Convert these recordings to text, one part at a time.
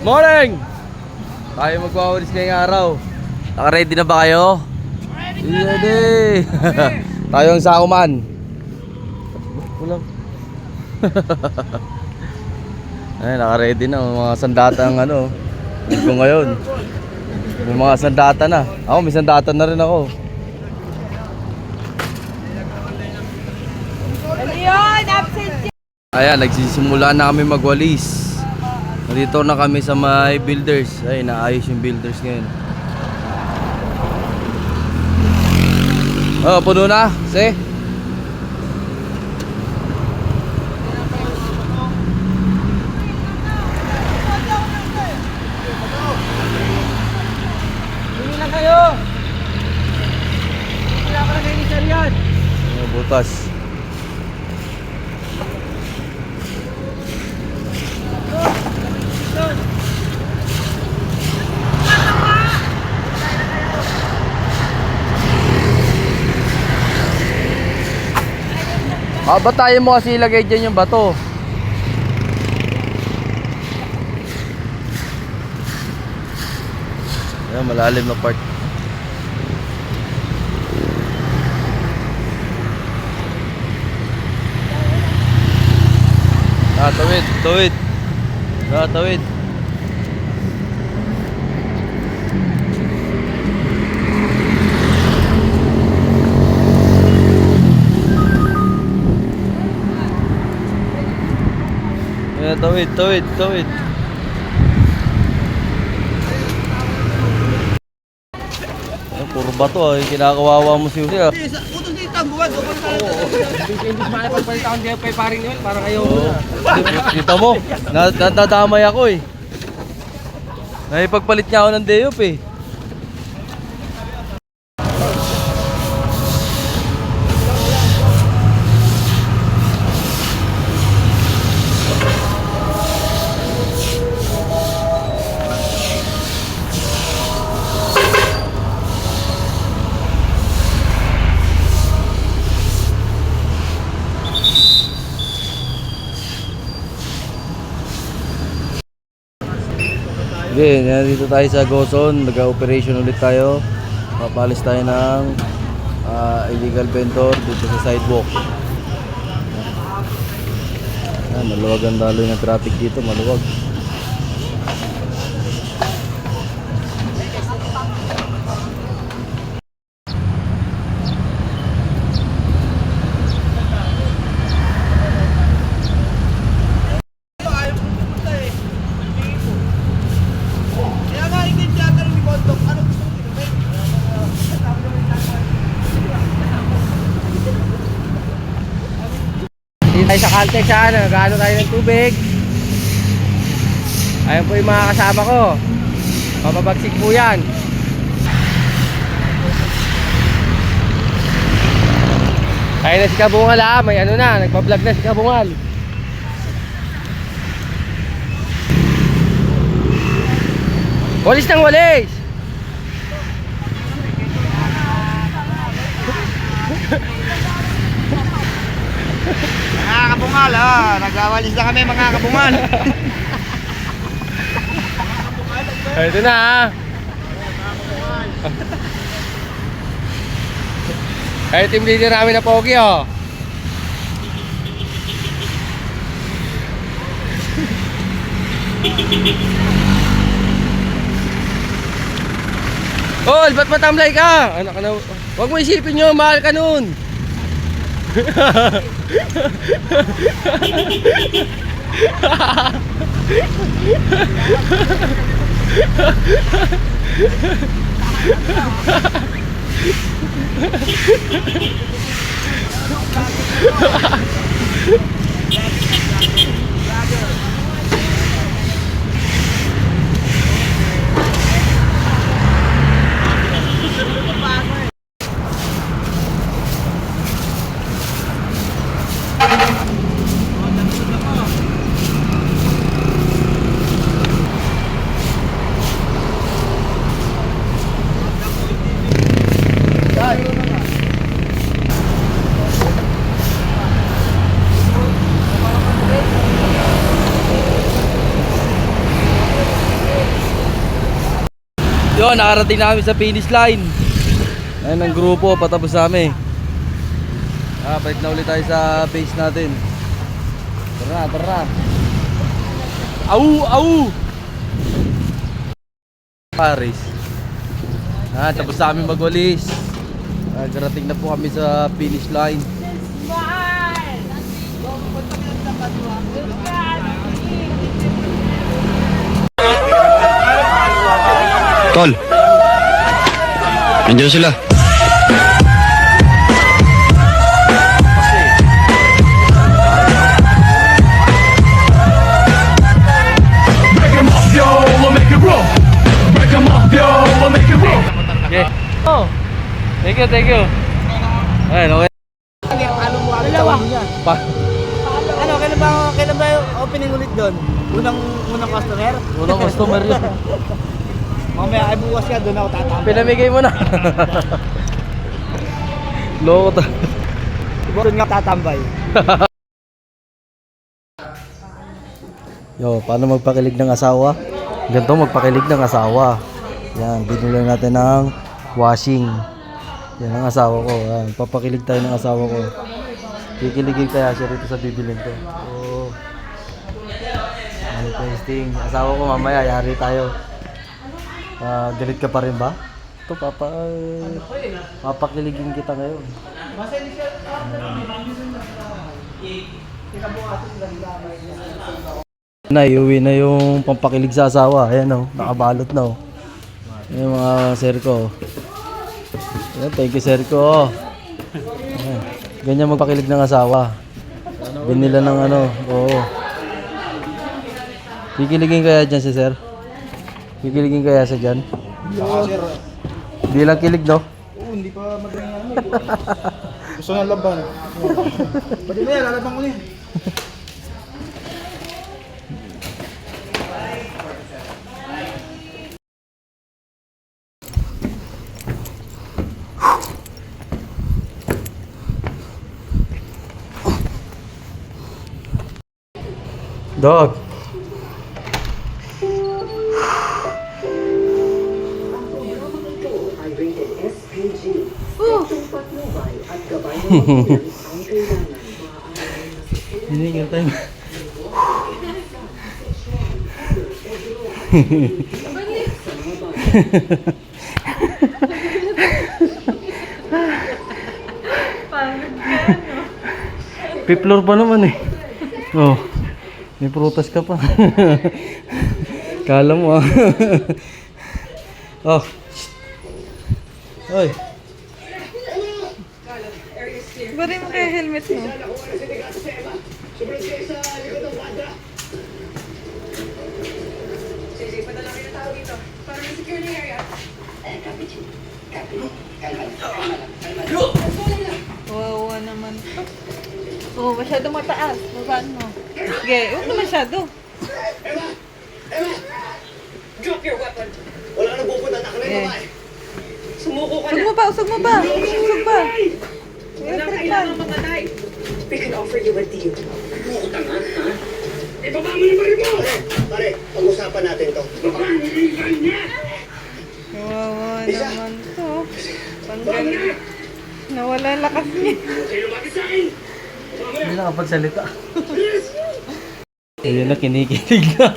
Morning! Tayo magwawalis ngayong araw. Naka-ready na ba kayo? Ready! Tayo ang sakuman. Kulang. Ay, naka-ready na mga sandata ang ano. Ko ngayon. May mga sandata na. Ako, may sandata na rin ako. Leon, absent. Ayan, nagsisimula na kami magwalis. Dito na kami sa may builders. Ay, naayos yung builders ngayon. Oh, puno na. See? Hindi na kayo. Wala ka na kayo ni Sarian. Oh, butas. Batayin mo kasi ilagay dyan yung bato. Ayan, malalim na part. Tawid. Tawid. Tawid. Puro bato ay kinakawawa mo si Jose. Putos dito ang buwan. Hindi makipagpalita akong DFP paring yun. Para kayo. Kita mo, nadamay ako eh. Naipagpalit niya ako ng Deop eh. Okay, nandito tayo sa Gozon, nag-operation ulit tayo. Papalis tayo ng illegal vendor dito sa sidewalk. Maluwag ang daloy ng traffic dito, maluwag. Dito tayo sa Caltex sa nagano tayo ng tubig. Ayun po yung mga kasama ko. Papabagsik po yan. Ayun na si Kabungal ha. May ano na, nagpa-vlog na si Kabungal. Walis ng walis. Mga kabungal, nagwawalis na kami mga kabungal. Ito na ha. Ay, team leader namin na Pogi oh. Ol, ba't matamlay ka? Anak ka na. Huwag mo isipin nyo, mahal ka nun. Yun, nakarating na kami sa finish line. Ayun ang grupo, patapos namin. Balik na ulit tayo sa base natin. Tara, tara. Au, au! Paris. Tapos na kami magwalis. Nakarating na po kami sa finish line. Tol, nandiyan sila. Okay. Oh. Thank you, thank you. Ayun, okay. Pa Ano, kailan ba yung opening ulit doon? Unang customer? unang customer yun. Mamaya ay bukas ka, doon ako tatama. Pinamigay mo na. Loko to. Doon nga tatambay. Yo, paano magpakilig ng asawa? Ganito magpakilig ng asawa. Yan, binili natin ng washing. Yan ang asawa ko. Yan, papakilig tayo ng asawa ko. Kikiligin kaya siya rito sa bibilin ko. Oh. Ano testing? Asawa ko mamaya, yari tayo. Galit ka pa rin ba? Ito, papakiligin kita ngayon. Iuwi na yung pampakilig sa asawa. Ayan o, nakabalot na o. Ayan mga sir ko. Ayan, thank you sir ko. Ayan. Ganyan magpakilig ng asawa. Binila ng ano, oo. Kikiligin kaya dyan si sir? Kikiligin kaya sa dyan? Sir, Di lang kilig, no? oo, hindi pa magaling ano. Gusto ng laban. Pwede mo yan, lalabang ko niya. Dog. Hiningal tayo. Piplor pa naman eh. Oh. May prutas ka pa. Kala mo ah. Oh. Oy. Bari mo kaya helmet mo. Wawa naman to. Oh, masyado mataas. Babaan mo. Sige, huwag na masyado. Wala ka nagpupunta na ka na yung babae. Usog mo ba? Usog mo ba? Usog ba? Electric fan. We can offer you a deal. Ibaba mo yung bari mo! Pare, pag-usapan natin to. Wawa naman to. Panggang nawala yung lakas niya. Hindi nakapagsalita. Ayun na, kinikilig na.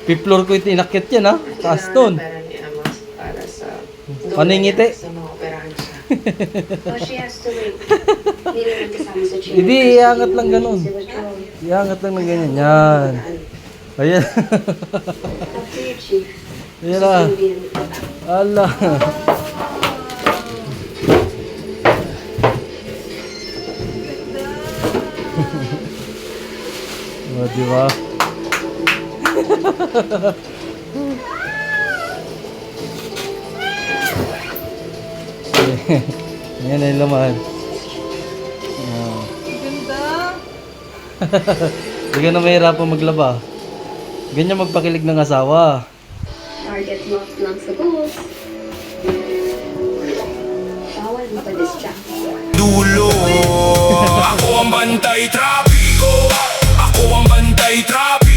Piplor ko yung tinakit yan ha. Taas doon. Para sa Paningiti. sa mga operahan siya. Oh, she has to wait. Hindi naman kasama sa chair. Hindi, iangat lang ganun. Iangat lang ng ganyan. Yan. Ayan. Up to you, Chief. Ayan na. Ala. O, diba? Ayan na yung laman. Ganda. Hindi ka na mahirapan maglaba. Ganyan magpakilig ng asawa. Target locked lang sa goals. Bawal mo pa distract. Dulo, ako ang bantay trapiko. Ako ang bantay trapiko.